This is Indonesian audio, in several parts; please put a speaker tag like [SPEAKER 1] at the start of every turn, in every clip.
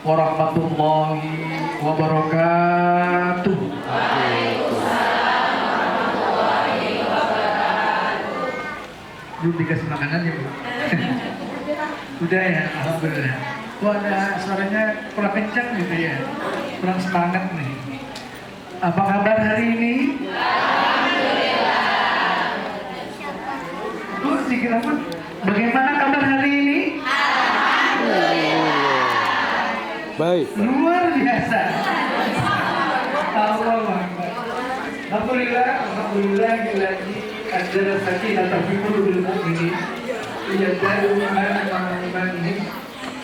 [SPEAKER 1] warahmatullahi wabarakatuh. Belum dikasih makanan ya, Bu? Udah ya, alhamdulillah. Wah, ada suaranya kurang kencang gitu ya, kurang semangat nih. Apa kabar hari ini? Bu, dikira apa? Bagaimana kabar hari ini?
[SPEAKER 2] Baik.
[SPEAKER 1] Luar biasa. Alhamdulillah, alhamdulillah lagi ada sakinah fi qulubil mu'minin. Iya dari iman ini.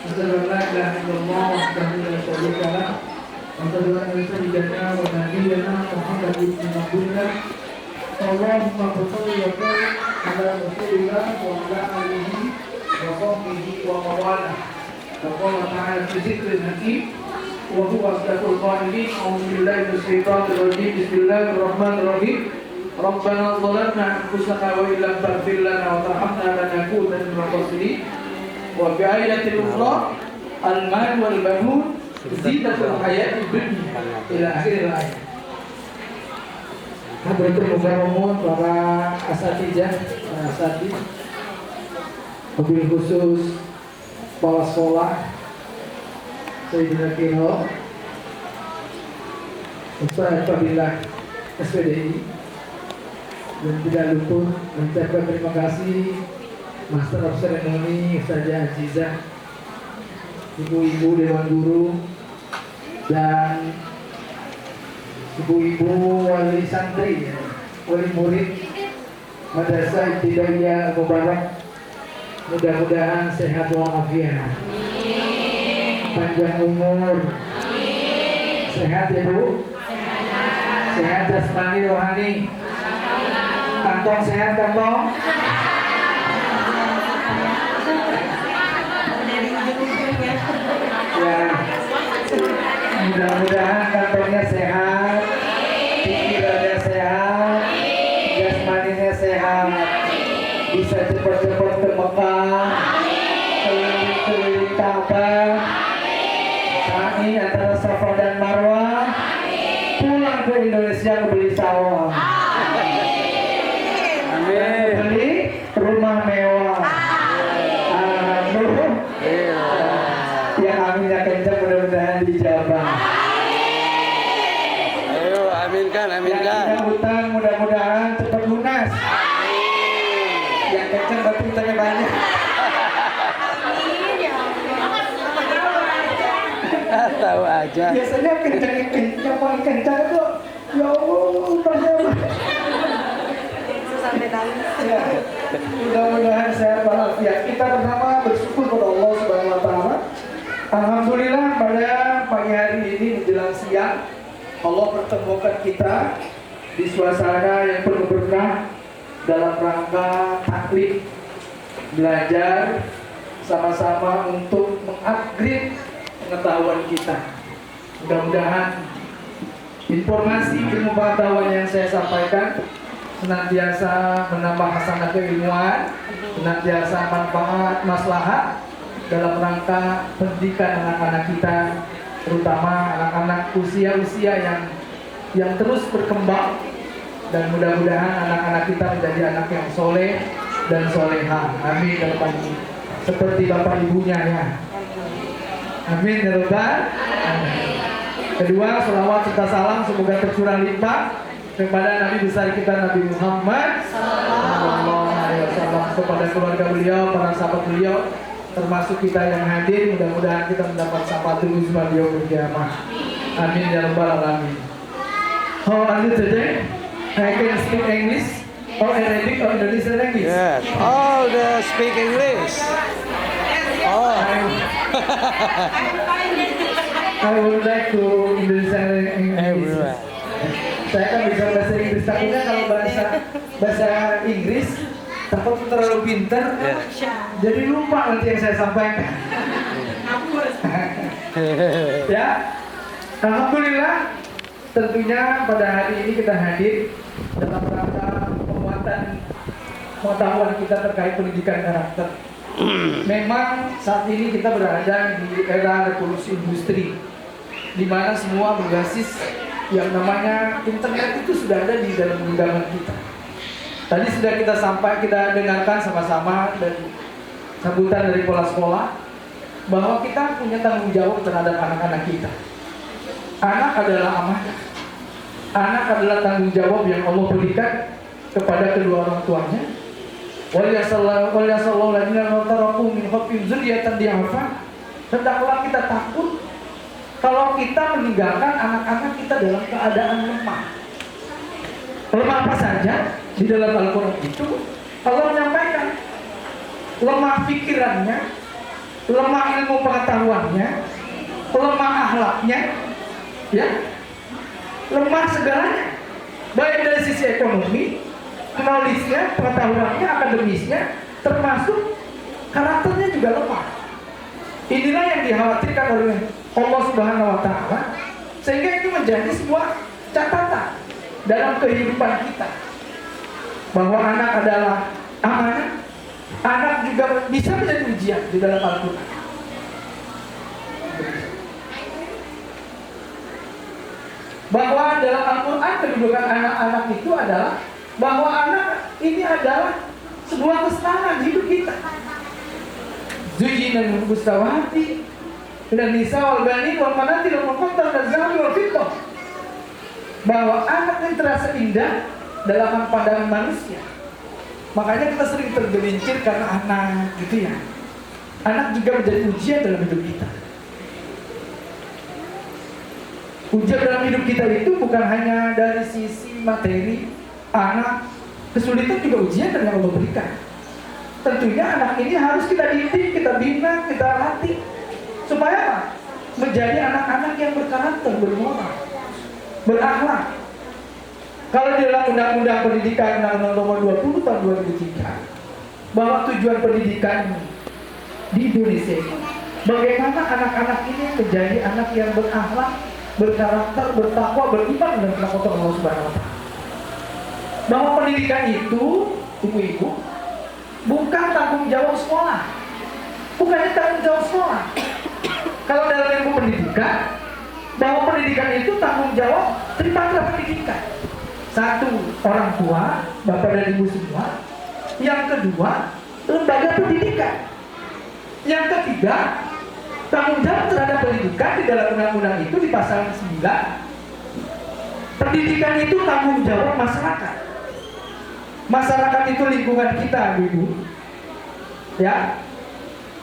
[SPEAKER 1] Asyhadu an la ilaha illallah wahdahu la syarika lah. Asyhadu anna sayyidana wa nabiyyana Muhammadin rasulullah. Allahumma shalli wa sallim ala rasulillah wa ala alihi wa sahbihi wa mawalah. وقال تعالى في ذكر الحكيم وهو أصدق القائلين أعوذ بالله من الشيطان الرجيم بسم الله الرحمن الرحيم ربنا ظلمنا أنفسنا وإن لم تغفر لنا وترحمنا لنكونن من الخاسرين وفي آية أخرى المال والبنون زينة الحياة الدنيا إلى آخر الآية. Hadratul Mukarramun, para asatijah, para asatid, mobil khusus kepala sekolah Sayyidina Kino Ustaz Fadilah SPDI, dan tidak luput mengucapkan terima kasih Master of Ceremony Ustazah Azizah, ibu-ibu Dewan Guru, dan ibu-ibu wali santri, wali murid Madrasah Ibtidaiyah Mubarak. Mudah-mudahan sehat walafiat, panjang umur, sehat ya Bu, sehat jasmani rohani, kantong sehat kantong, ya, mudah-mudahan kantongnya sehat, pikirannya sehat, jasmaninya sehat, bisa cepat-cepat ke Mekah, keliling-keliling Ka'bah, sa'i antara Safa dan Marwah, pulang ke Indonesia beli sawah, beli rumah mewah. Amin. Yang aminnya kencang, mudah-mudahan dijabah.
[SPEAKER 2] Ayo, aminkan,
[SPEAKER 1] Yang
[SPEAKER 2] aminkan.
[SPEAKER 1] punya hutang mudah-mudahan cepat lunas. Yang kencang tapi hutangnya banyak.
[SPEAKER 2] Tahu aja.
[SPEAKER 1] Biasanya kencang paling kencang itu ya Allah hutangnya banyak.
[SPEAKER 3] Sampai nangis.
[SPEAKER 1] Ya, mudah-mudahan sehat walafiat. Kita pertama bersyukur kepada Allah Subhanahu wa taala. Alhamdulillah pada pagi hari ini menjelang siang Allah pertemukan kita di suasana yang penuh berkah dalam rangka taklim, belajar sama-sama untuk mengupgrade pengetahuan kita. Mudah-mudahan informasi ilmu pengetahuan yang saya sampaikan senantiasa menambah hasanah keilmuan, senantiasa manfaat maslahat dalam rangka pendidikan anak-anak kita, terutama anak-anak usia-usia yang terus berkembang, dan mudah-mudahan anak-anak kita menjadi anak yang soleh dan soleha. Amin ya Rabbal alamin. Seperti bapak ibunya ya. Amin ya Rabbal alamin. Kedua, selawat serta salam semoga tercurah limpah kepada Nabi besar kita Nabi Muhammad Sallallahu Alaihi Wasallam, kepada keluarga beliau, para sahabat beliau, termasuk kita yang hadir. Mudah-mudahan kita mendapat syafaatul uzma di yaumil qiyamah. Amin ya Rabbal alamin. How are you today? I can speak English or Arabic or Indonesian language.
[SPEAKER 2] Yes. Oh, the speak English. Oh.
[SPEAKER 1] I would like to Indonesian English.
[SPEAKER 2] Everywhere.
[SPEAKER 1] Saya kan bisa bahasa Inggris, takutnya kalau bahasa Inggris takut terlalu pinter, jadi lupa nanti yang saya sampaikan. Ya, alhamdulillah. Tentunya pada hari ini kita hadir dalam rangka penguatan pengetahuan kita terkait pendidikan karakter. Memang saat ini kita berada di era revolusi industri, di mana semua berbasis yang namanya internet itu sudah ada di dalam genggaman kita. Tadi sudah kita dengarkan sama-sama dan sambutan dari kepala sekolah bahwa kita punya tanggung jawab terhadap anak-anak kita. Anak adalah amanah. Anak adalah tanggung jawab yang Allah berikan kepada kedua orang tuanya. Hendaklah kita takut kalau kita meninggalkan anak-anak kita dalam keadaan lemah. Lemah apa saja? Di dalam Al-Quran itu Allah menyampaikan lemah pikirannya, lemah ilmu pengetahuannya, lemah akhlaknya, ya, lemah segalanya, baik dari sisi ekonomi, knowledge-nya, pengetahuannya, akademisnya, termasuk karakternya juga lemah. Inilah yang dikhawatirkan oleh Allah Subhanahu wa Ta'ala, sehingga itu menjadi sebuah catatan dalam kehidupan kita bahwa anak adalah amanah. Anak juga bisa menjadi ujian di dalam Al-Quran. Bahwa dalam Al-Quran kedudukan anak-anak itu adalah bahwa anak ini adalah sebuah kesenangan hidup kita. Zuyinan mustawati dan nisa wal banin wal manatil wal muqattal dan zahabi wal fitah. Bahwa anak yang terasa indah dalam pandangan manusia. Makanya kita sering tergelincir karena anak, gitu ya. Anak juga menjadi ujian dalam hidup kita. Ujian dalam hidup kita itu bukan hanya dari sisi materi, anak, kesulitan juga ujian yang Allah berikan. Tentunya anak ini harus kita didik, kita bina, kita latih. Supaya apa? Menjadi anak-anak yang berkarakter, bermoral, berakhlak. Kalau di dalam Undang-Undang Pendidikan Undang-Undang Nomor 20 Tahun 2003 bahwa tujuan pendidikan di Indonesia ini bagaimana anak-anak ini menjadi anak yang berakhlak, berkarakter, bertakwa, beriman dan takut Allah Subhanahu wa Ta'ala. Bahwa pendidikan itu, ibu-ibu, bukan tanggung jawab sekolah. Bukannya tanggung jawab sekolah. Kalau dalam ilmu pendidikan, bahwa pendidikan itu tanggung jawab trimatra pendidikan. Satu, orang tua, bapak dan ibu semua. Yang kedua, lembaga pendidikan. Yang ketiga, tanggung jawab terhadap pendidikan di dalam undang-undang itu di pasal 9. Pendidikan itu tanggung jawab masyarakat. Masyarakat itu lingkungan kita, ibu. Ya,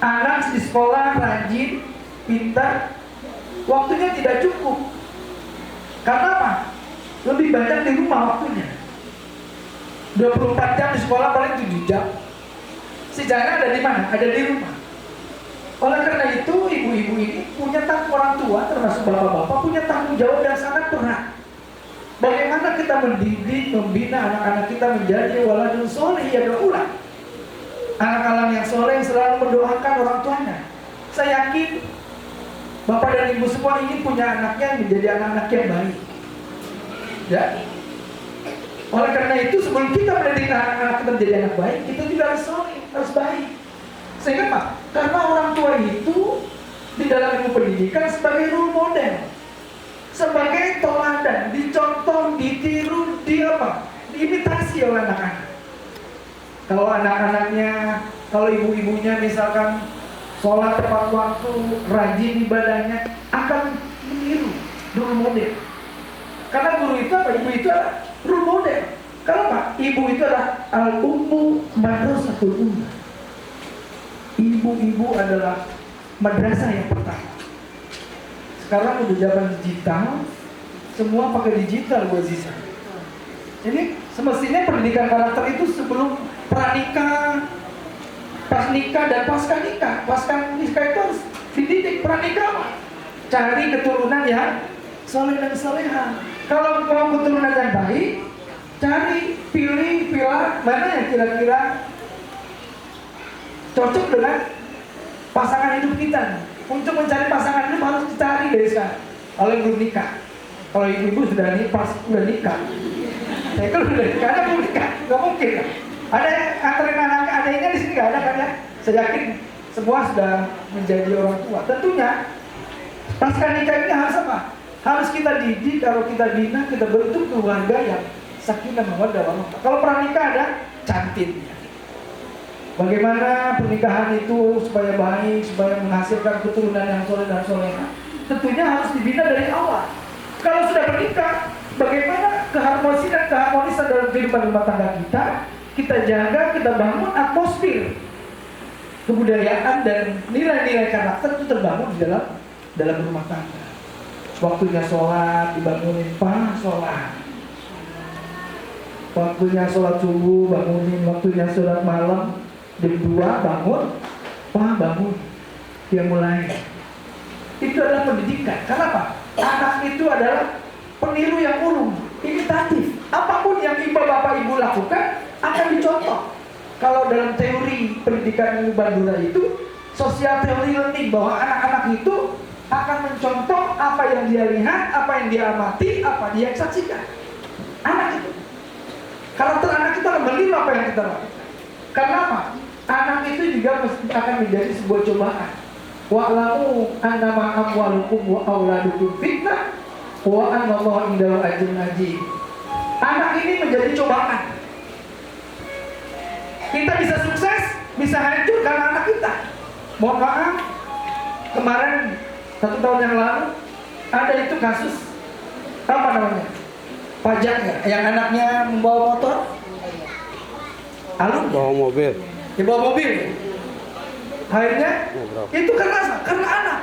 [SPEAKER 1] anak di sekolah rajin, pintar, waktunya tidak cukup. Karena apa? Lebih banyak di rumah waktunya. 24 jam di sekolah paling 7 jam. Sisanya ada di mana? Ada di rumah. Oleh karena itu ibu-ibu ini punya orang tua termasuk bapak-bapak punya tanggung jawab yang sangat berat. Bagaimana kita mendidik, membina anak-anak kita menjadi waladun soleh yad'ulah. Anak-anak yang soleh yang selalu mendoakan orang tuanya. Saya yakin bapak dan ibu semua ingin punya anaknya menjadi anak-anak yang baik. Ya. Oleh karena itu sebelum kita mendidik anak-anak kita menjadi anak baik, kita juga harus soleh, harus baik. Sehingga apa? Karena orang tua itu di dalam ilmu pendidikan sebagai role model, sebagai teladan, dicontoh, ditiru, diimitasi oleh anak-anak. Kalau anak-anaknya, kalau ibu-ibunya misalkan sholat tepat waktu, rajin ibadahnya, akan meniru role model. Karena guru itu apa? Ibu itu adalah role model. Kenapa? Ibu itu adalah al-ummu madrasatul ummah. Ibu-ibu adalah madrasah yang pertama. Sekarang udah zaman digital, semua pakai digital buat sisa. Ini semestinya pendidikan karakter itu sebelum pranikah, pas nikah dan pasca nikah. Pasca nikah itu harus dididik. Pranikah cari keturunan yang soleh dan soleha. Kalau mau keturunan yang baik, cari, pilah mana yang kira-kira cocok dengan pasangan hidup kita. Untuk mencari pasangan hidup harus dicari dari sekarang. Kalau yang belum nikah, kalau ibu-ibu sudah nikah, saya kan sudah nikah, ada belum nikah, nggak mungkin. Ada antara anak adanya di sini nggak ada kan ya? Saya yakin semua sudah menjadi orang tua. Tentunya pasca nikah ini harus apa? Harus kita didik, kalau kita bina, kita bentuk keluarga yang sakinah mawaddah warahmah. Kalau pranikah ada cantiknya. Bagaimana pernikahan itu supaya baik, supaya menghasilkan keturunan yang soleh dan soleha? Tentunya harus dibina dari awal. Kalau sudah menikah, bagaimana keharmonisan dalam kehidupan rumah tangga kita jaga, kita bangun atmosfer kebudayaan dan nilai-nilai karakter itu terbangun di dalam rumah tangga. Waktunya sholat dibangunin, Pak, sholat. Waktunya sholat subuh bangunin, waktunya sholat malam jam 2 bangun, Pak, bangun. Dia mulai. Itu adalah pendidikan. Kenapa? Anak itu adalah peniru yang ulung, imitatif. Apapun yang bapak ibu lakukan akan dicontoh. Kalau dalam teori pendidikan ilmu Bandura itu social theory learning, bahwa anak-anak itu akan mencontoh apa yang dia lihat, apa yang dia amati, apa dia saksikan. Anak itu, karakter anak kita akan meniru apa yang kita lakukan. Kenapa? Anak itu juga akan menjadi sebuah cobaan. Wa'lamu annama amwalukum wa auladukum fitnah wa anallahu indahu ajrun ajim. Anak ini menjadi cobaan. Kita bisa sukses, bisa hancur karena anak kita. Mohon maaf, kemarin 1 tahun yang lalu ada itu kasus apa namanya, pajaknya, yang anaknya membawa motor,
[SPEAKER 2] Bawa mobil.
[SPEAKER 1] dibawa mobil. Akhirnya itu karena anak.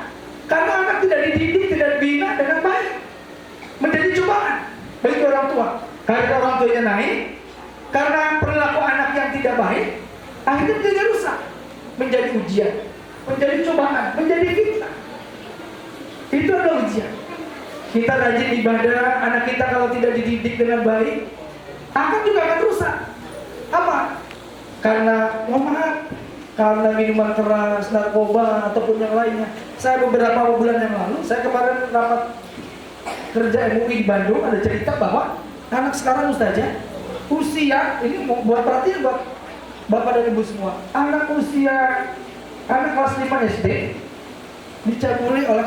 [SPEAKER 1] Karena anak tidak dididik, tidak dibina dengan baik, menjadi cobaan bagi orang tua. Karena orang tuanya naik, karena perilaku anak yang tidak baik, akhirnya menjadi rusak, menjadi ujian, menjadi cobaan, menjadi fitnah. Itu adalah ujian. Kita rajin ibadah, anak kita kalau tidak dididik dengan baik, akan juga akan rusak. Apa? Karena karena minuman keras, narkoba, ataupun yang lainnya. Saya beberapa bulan yang lalu, saya kemarin rapat kerja MUI di Bandung, ada cerita bahwa anak sekarang Ustazah, usia, ini buat perhatian buat bapak dan ibu semua, anak kelas 5 SD dicabuli oleh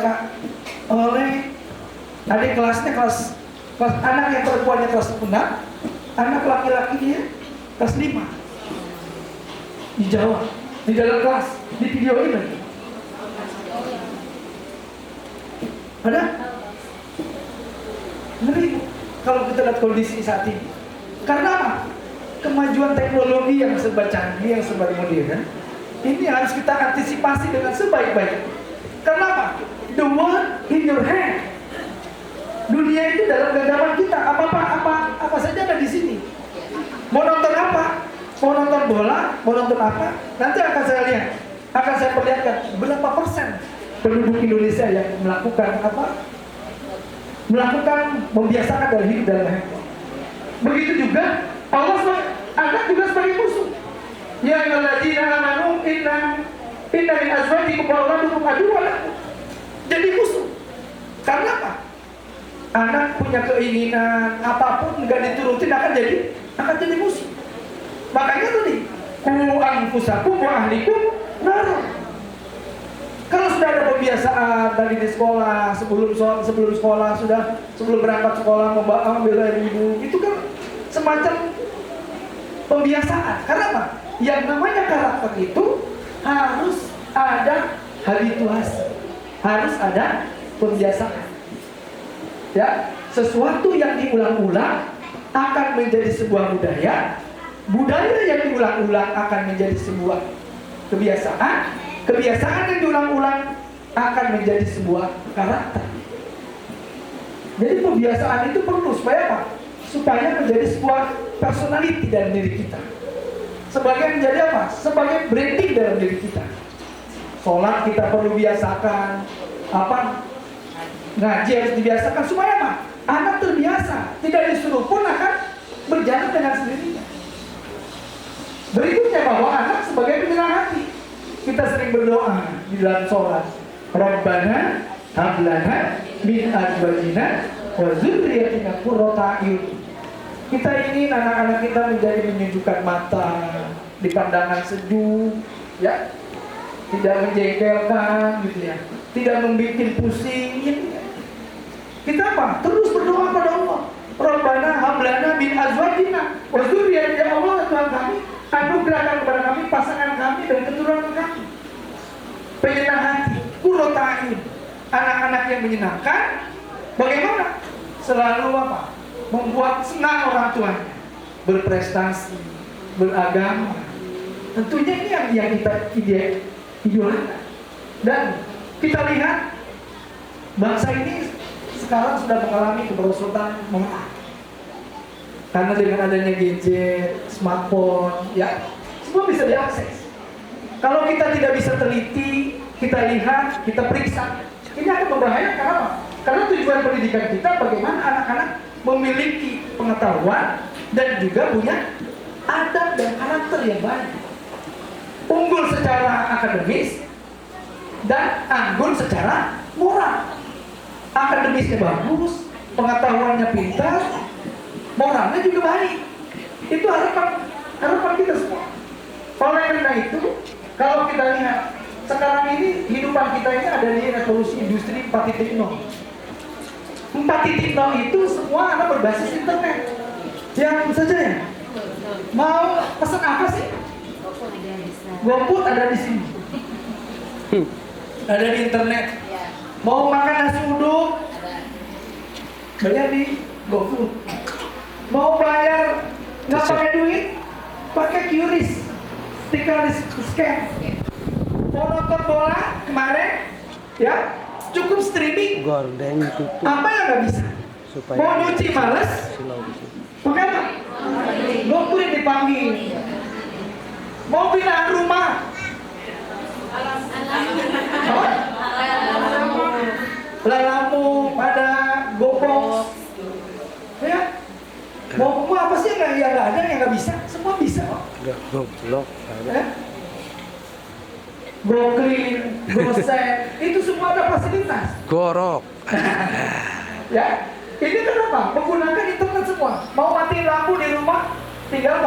[SPEAKER 1] adik kelasnya, kelas anak yang perempuannya kelas 6, anak laki-lakinya kelas 5 di Jawa, di dalam kelas, di video ini ada ngeri kalau kita lihat kondisi saat ini. Karena apa? Kemajuan teknologi yang serba canggih, yang serba modern, ini harus kita antisipasi dengan sebaik-baiknya. Karena apa? The world in your hand. Dunia itu dalam genggaman kita. Apa saja ada di sini. Mau nonton apa? Mau nonton bola? Mau nonton apa? Nanti akan saya lihat, akan saya perlihatkan berapa persen penduduk Indonesia yang melakukan membiasakan dalam hidup dalam handphone. Begitu juga Allah anak juga sebagai musuh. Ya ayyuhalladzina amanu inna min azwajikum wa auladikum aduwwan lakum. Jadi musuh. Karena apa? Anak punya keinginan apapun enggak diturutin akan jadi musuh. Makanya tadi qu anfusakum wa ahlikum nar. Kalau sudah ada pembiasaan dari di sekolah, sebelum sekolah, sebelum berangkat sekolah ambil air ibu, itu kan semacam pembiasaan. Karena apa? Yang namanya karakter itu harus ada habituasi, harus ada pembiasaan. Ya, sesuatu yang diulang-ulang akan menjadi sebuah budaya. Budaya yang diulang-ulang akan menjadi sebuah kebiasaan. Kebiasaan yang diulang-ulang akan menjadi sebuah karakter. Jadi pembiasaan itu perlu supaya apa? Supaya menjadi sebuah personality dalam diri kita. Sebagai menjadi apa? Sebagai branding dalam diri kita. Sholat kita perlu biasakan. Ngaji harus dibiasakan supaya apa? Anak terbiasa. Tidak disuruh pun akan berjalan dengan sendirinya. Berikutnya bahwa anak sebagai penyenang hati. Kita sering berdoa di dalam sholat. Rabbana hab lana min azwajina wa dzurriyyatina qurrata a'yun. Kita ingin anak-anak kita menjadi menyejukkan mata, di pandangan sejuk, ya. tidak menjengkelkan gitu ya, tidak membuat pusing gitu ya. Kita apa? Terus berdoa pada Allah. Rabbana hablana min azwajina wa dzurriyyatina, ya Allah Tuhan kami, anugerahkan kepada kami pasangan kami dan keturunan kami penyenang hati, qurrata a'yun, anak-anak yang menyenangkan. Bagaimana? Selalu apa? Membuat senang orang tuanya, berprestasi, beragama. Tentunya ini yang kita idolakan. Dan kita lihat bangsa ini sekarang sudah mengalami kemerosotan menengah. Karena dengan adanya gadget, smartphone, ya semua bisa diakses. Kalau kita tidak bisa teliti, kita lihat, kita periksa, ini akan membahayakan. Karena karena tujuan pendidikan kita bagaimana anak-anak memiliki pengetahuan dan juga punya adab dan karakter yang baik. Unggul secara akademis dan anggun secara moral. Akademisnya bagus, pengetahuannya pintar, moralnya juga baik. Itu harapan kita semua. Oleh karena itu, kalau kita lihat sekarang ini hidupan kita ini ada di revolusi industri 4.0. 4.0 itu semua anak berbasis internet. Yang saja ya. Mau pesan apa sih? GoFood ada di sini. Ada di internet. Mau makan nasi uduk, bayar di GoFood. Mau bayar nggak pakai duit, pakai QRIS, tinggal di scan. Mau nonton bola kemarin, ya cukup streaming.
[SPEAKER 2] Gorden tutup
[SPEAKER 1] Apa yang nggak bisa?
[SPEAKER 2] supaya
[SPEAKER 1] Mau nyuci males, pakai apa? GoFood dipanggil. Mau pindah rumah, apa? Lalamu pada GoBox, ya. Mau apa sih yang nggak ada, yang nggak bisa? Semua bisa kok.
[SPEAKER 2] Udah goblok.
[SPEAKER 1] Ya? GoClean, GoSend, itu semua ada fasilitas.
[SPEAKER 2] Gorok.
[SPEAKER 1] Ya, ini kenapa? Menggunakan internet semua. Mau mati lampu di rumah, tinggal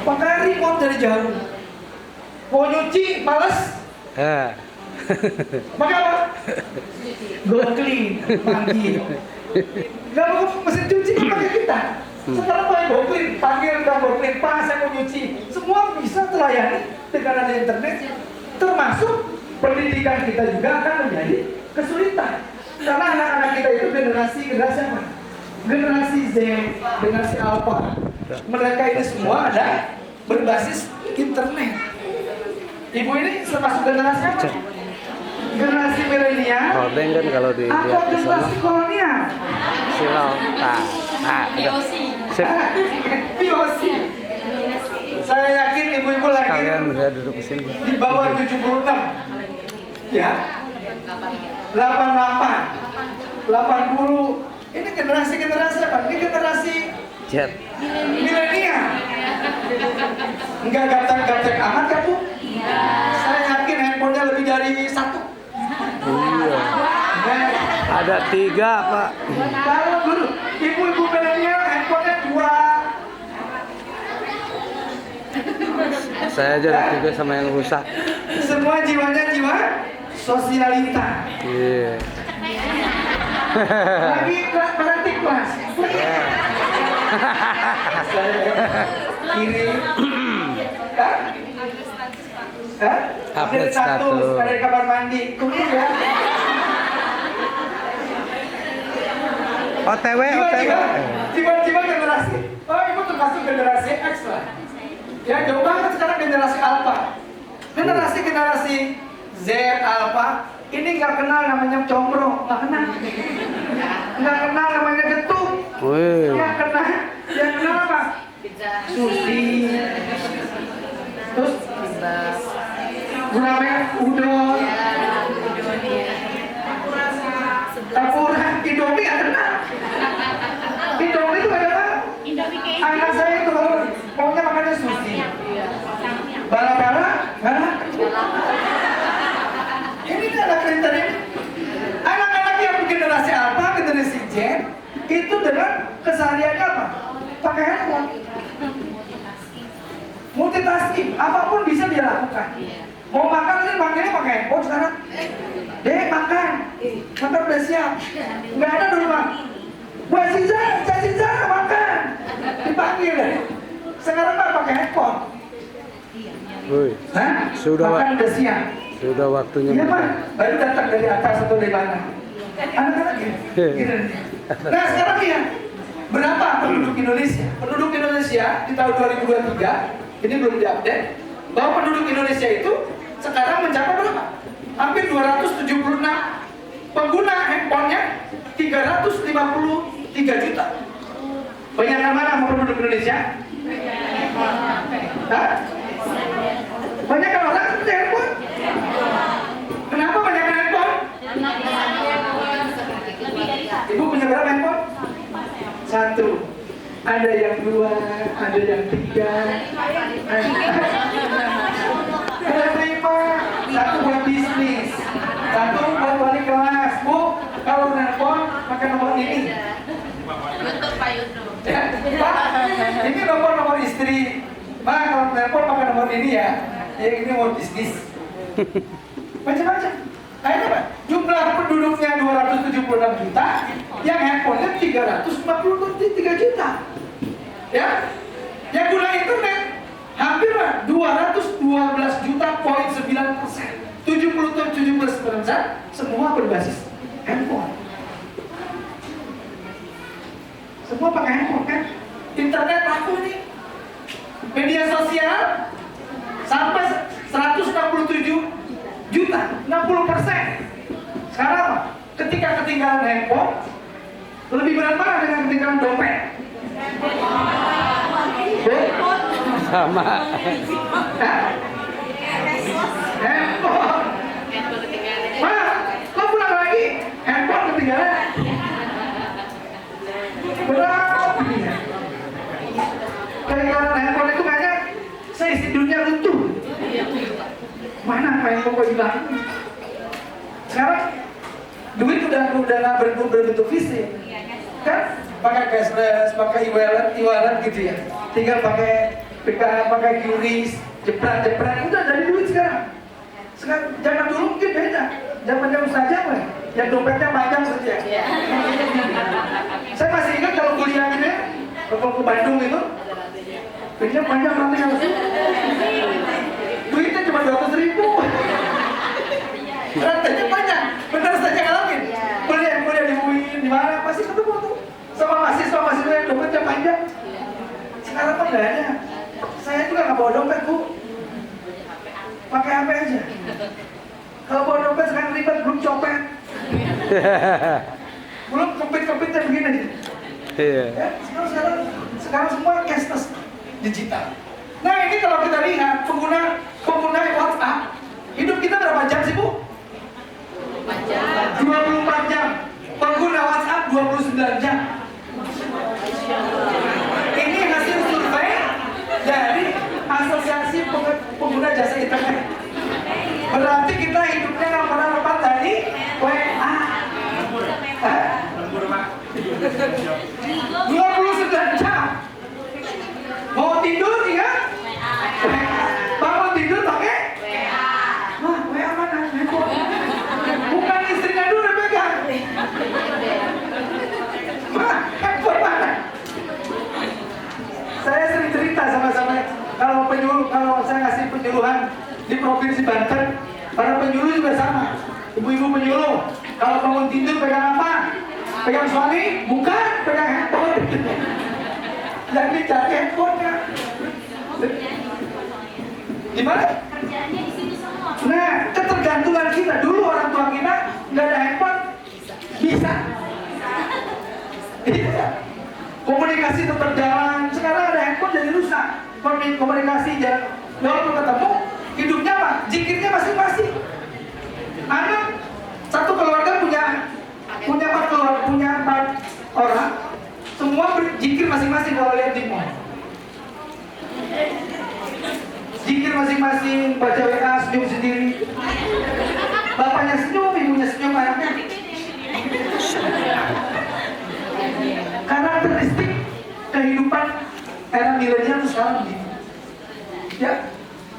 [SPEAKER 1] pakai remote dari jauh. Mau nyuci, males, pakai apa? GoClean, panggil. Gak mau mesin cuci kan pakai kita. Sekarang pakai GoClean, panggil dan GoClean, Pak saya mau nyuci. Semua bisa terlayani dengan ada internet. Termasuk pendidikan kita juga akan menjadi kesulitan. Karena anak-anak kita itu generasi apa? Generasi Z, generasi Alpha. Mereka ini semua ada berbasis internet. Ibu ini termasuk generasi apa? Generasi milenial.
[SPEAKER 2] Gorden kan kalau
[SPEAKER 1] Atau
[SPEAKER 2] dilihat di sana
[SPEAKER 1] generasi kolonial?
[SPEAKER 2] silau. Udah. Sip.
[SPEAKER 1] POC. Saya yakin ibu-ibu lagi
[SPEAKER 2] Kalian bisa duduk di sini.
[SPEAKER 1] di bawah 76. Ya. 88. 80. Ini generasi apa? Ini generasi
[SPEAKER 2] Jet.
[SPEAKER 1] milenial. Enggak gaptek-gaptek amat kan Bu? Saya yakin handphonenya lebih dari satu.
[SPEAKER 2] Iya.
[SPEAKER 1] Nah,
[SPEAKER 2] Ada 3, Pak.
[SPEAKER 1] kalau dulu ibu-ibu milenial handphonenya 2.
[SPEAKER 2] Saya aja ada 3 sama yang rusak.
[SPEAKER 1] Semua jiwanya jiwa sosialita.
[SPEAKER 2] Iya.
[SPEAKER 1] Lagi berarti kelas. Kiri. Hah? Hah?
[SPEAKER 2] Update status.
[SPEAKER 1] Ada di kamar mandi. Kuning ya.
[SPEAKER 2] OTW.
[SPEAKER 1] Jiwa generasi. Oh, ibu termasuk generasi X lah. Ya, jauh banget sekarang generasi Alpha. Generasi Z, Alpha. Ini nggak kenal namanya combro, nggak kenal. Nggak kenal namanya getuk.
[SPEAKER 2] Wih.
[SPEAKER 1] Yang kenal apa? Sushi. Terus namanya udon. Tapuran, Indomie nggak kenal. Indomie itu ada apa? Anak saya itu kalau maunya makannya sushi. Bala-bala, mana? Ini anak kriteria. Anak-anak yang generasi Alpha, generasi Z, itu dengan kesehariannya apa? Pakai handphone. Multitasking, apapun bisa dia lakukan. Mau makan ini manggilnya pakai handphone sekarang. Dek makan, makan udah siap. Nggak ada di rumah. Wah Sinza makan. Dipanggil deh. Sekarang mah pakai handphone.
[SPEAKER 2] Woi,
[SPEAKER 1] Hah?
[SPEAKER 2] Sudah,
[SPEAKER 1] Makan udah siap.
[SPEAKER 2] sudah waktunya
[SPEAKER 1] Iya
[SPEAKER 2] makan.
[SPEAKER 1] Pak, baru datang dari atas atau dari mana? Anak-anak gitu. Nah sekarang ya, berapa penduduk Indonesia? Penduduk Indonesia di tahun 2023, ini belum diupdate, bahwa penduduk Indonesia itu sekarang mencapai berapa? Hampir 276 pengguna handphonenya 353 juta. Banyak yang mana sama penduduk Indonesia? Hah? Banyak yang orang punya handphone? Kenapa banyak yang handphone? Ibu punya berapa handphone? 1. Ada yang 2, ada yang 3. Ada 5. 1 buat bisnis, 1 buat wali kelas. Bu, kalau handphone pakai nomor ini. Ya, Pak, ini nomor istri. Pak, kalau handphone pakai nomor ini ya. Ini nomor bisnis. Macam-macam. Akhirnya Pak, jumlah penduduknya 276 juta, yang handphonenya 353 juta. Ya, yang guna internet hampir 212 juta poin 9%. 17% semua berbasis handphone. Semua pakai handphone kan? Internet laku nih. Media sosial sampai 167 juta, 60%. Sekarang apa? Ketika ketinggalan handphone, lebih berat mana dengan ketinggalan dompet?
[SPEAKER 2] Sama.
[SPEAKER 1] Hah? Handphone. Ma, kok pulang lagi? Handphone ketinggalan. Berat ini ya. Ketinggalan handphone itu kayaknya seisi dunia runtuh. Mana handphone kok hilang? Sekarang duit udah nggak berbentuk fisik, kan? Pakai cashless, pakai e-wallet gitu ya. Tinggal pakai QRIS, jepret, udah dari duit sekarang. Sekarang zaman dulu mungkin beda. Zaman saja lah, yang dompetnya panjang saja. Saya masih ingat kalau kuliah ini, kalau ke Bandung itu, duitnya panjang nanti harus. Duitnya cuma 200.000. Rantainya panjang, benar saja ngalamin. Kuliah di UI, di mana pasti ketemu tuh sama mahasiswa yang dompetnya panjang. Sekarang mah nggak ada. Saya juga nggak bawa dompet Bu, pakai HP aja. Kalau bawa dompet sekarang ribet, belum copet, belum kempit-kempitnya begini.
[SPEAKER 2] Iya.
[SPEAKER 1] Ya, sekarang semua cashless digital. Nah ini kalau kita lihat pengguna WhatsApp, hidup kita berapa jam sih Bu? 24 jam. Pengguna WhatsApp 29 jam. Ini hasil survei dari Asosiasi Pengguna Jasa Internet. Berarti kita hidupnya nggak pernah lepas dari WA. 29 jam. Mau tidur ya? Bangun tidur pakai? Wah, WA mana? Bukan istrinya dulu yang pegang. Handphone mana? Saya sering cerita sama-sama kalau saya ngasih penyuluhan di Provinsi Banten, para penyuluh juga sama. Ibu-ibu penyuluh, kalau bangun tidur pegang apa? Pegang suami? Bukan, pegang handphone. Jadi cari handphonenya. Gimana?
[SPEAKER 4] Kerjaannya di situ semua.
[SPEAKER 1] Nah, ketergantungan kita dulu orang tua kita nggak ada handphone bisa. Iya. Komunikasi tetap jalan. Sekarang ada handphone jadi rusak. Komunikasi jalan. Walaupun ketemu, hidupnya apa? Zikirnya masing-masing. Anak satu keluarga punya 4 orang. Semua berzikir masing-masing kalau lihat di mall. Zikir masing-masing, baca WA, senyum sendiri. Bapaknya senyum, ibunya senyum, anaknya. Karakteristik kehidupan era milenial itu sekarang begini. Ya,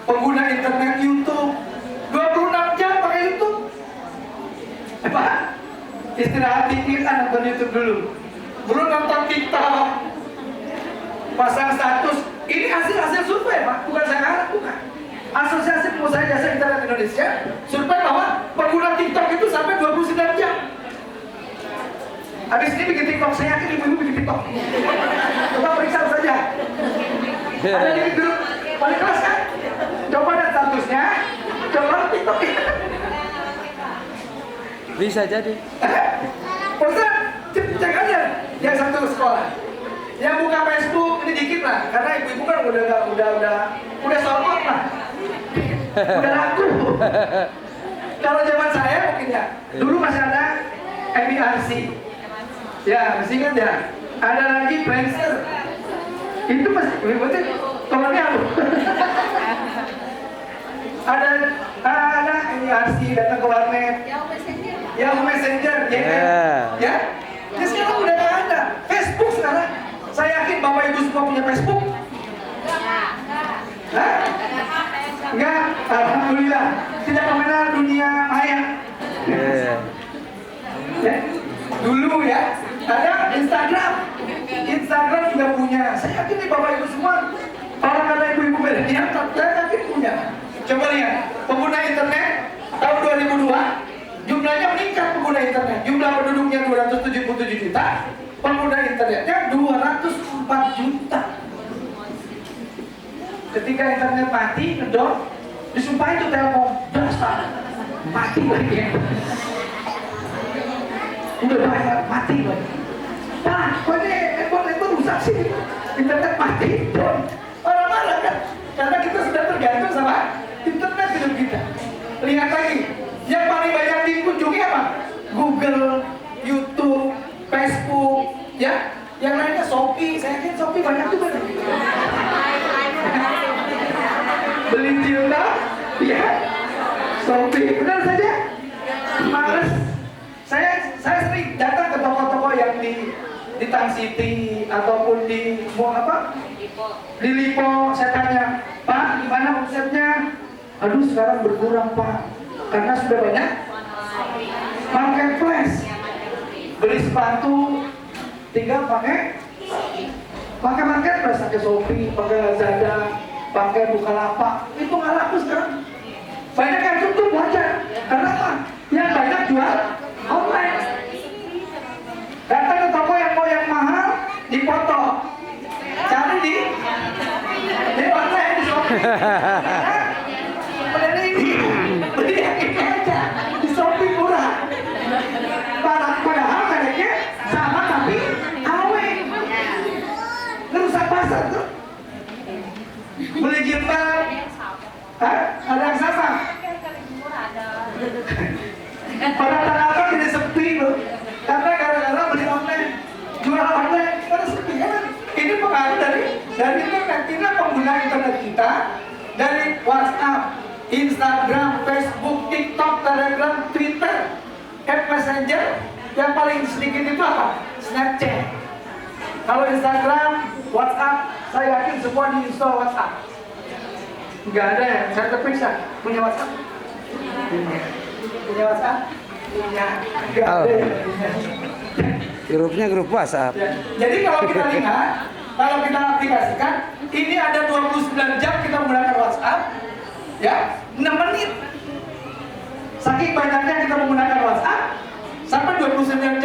[SPEAKER 1] pengguna internet YouTube, istirahat dikit, nonton YouTube dulu. Belum nonton TikTok, pasang status. Ini hasil survei, Pak, bukan saya harap, bukan. Asosiasi Pengusaha Jasa Internet Indonesia survei bahwa pengguna TikTok itu sampai 29 jam. Habis ini bikin TikTok, saya yakin ibu-ibu bikin TikTok. Coba periksa saja. Ada di grup balik kelas kan? Coba lihat statusnya, coba TikTok.
[SPEAKER 2] Bisa jadi.
[SPEAKER 1] Ustaz, cek aja yang satu sekolah. Yang buka Facebook ini dikit lah, karena ibu-ibu kan udah sold out lah. Udah laku. Kalau zaman saya mungkin ya, dulu masih ada MIRC. Ya, masih ingat ya? Ada lagi Friendster. Itu masih, berarti tolongnya apa? ada MIRC datang ke warnet. Yahoo Messenger, ya kan? Ya? Ya sekarang udah nggak ada. Facebook sekarang. Saya yakin Bapak Ibu semua punya Facebook. Hah? Enggak, alhamdulillah. Tidak mengenal dunia maya. Ya. Dulu ya, ada Instagram. Instagram juga punya. Saya yakin nih Bapak Ibu semua, orang kata ibu-ibu milenial, saya yakin punya. Coba lihat, pengguna internet tahun 2002 jumlahnya meningkat pengguna internet. Jumlah penduduknya 277 juta, pengguna internetnya 204 juta. Ketika internet mati, ngedor, disumpah itu Telkom, dasar, mati lagi. Udah banyak, mati lagi. Pak, kok ini handphone rusak sih? Internet mati, don. Orang marah kan? Karena kita sudah tergantung sama internet hidup kita. Lihat lagi, yang paling banyak dikunjungi apa? Google, YouTube, Facebook, ya. Yang lainnya Shopee, saya yakin Shopee banyak juga. Beli Tilda, ya. Shopee, benar saja. Males. Saya sering datang ke toko-toko yang di Tang City ataupun di di Lipo. Saya tanya, Pak, gimana omsetnya? Aduh, sekarang berkurang, Pak, karena sudah banyak pakai flash. Beli sepatu tinggal pakai marketplace, pakai Shopee, pakai Lazada, pakai Bukalapak. Itu nggak laku sekarang. Banyak yang tutup, wajar. Karena apa? Yang banyak jual online. Datang ke toko yang mau yang mahal, dipoto. Cari di online di Shopee. Beli yang ini aja di Shopee murah. Padahal kayaknya sama tapi awet. Ngerusak pasar tuh. Beli jilbab, ada yang sama. Pada tanah tidak sepi loh, karena gara-gara beli online, jual online, karena sepi kan. Ini pengaruh dari internet. Kita pengguna internet kita dari WhatsApp, Instagram, Facebook, TikTok, Telegram, Twitter, app Messenger. Yang paling sedikit itu apa? Snapchat. Kalau Instagram, WhatsApp, saya yakin semua di-install WhatsApp. Nggak ada ya, saya terperiksa. Punya WhatsApp? Punya WhatsApp? Punya. Nggak ada ya.
[SPEAKER 2] Grupnya grup WhatsApp.
[SPEAKER 1] Ya. Jadi kalau kita lihat, kalau kita aplikasikan, ini ada 29 jam kita menggunakan WhatsApp, ya, 6 menit. Saking banyaknya kita menggunakan WhatsApp, sampai 29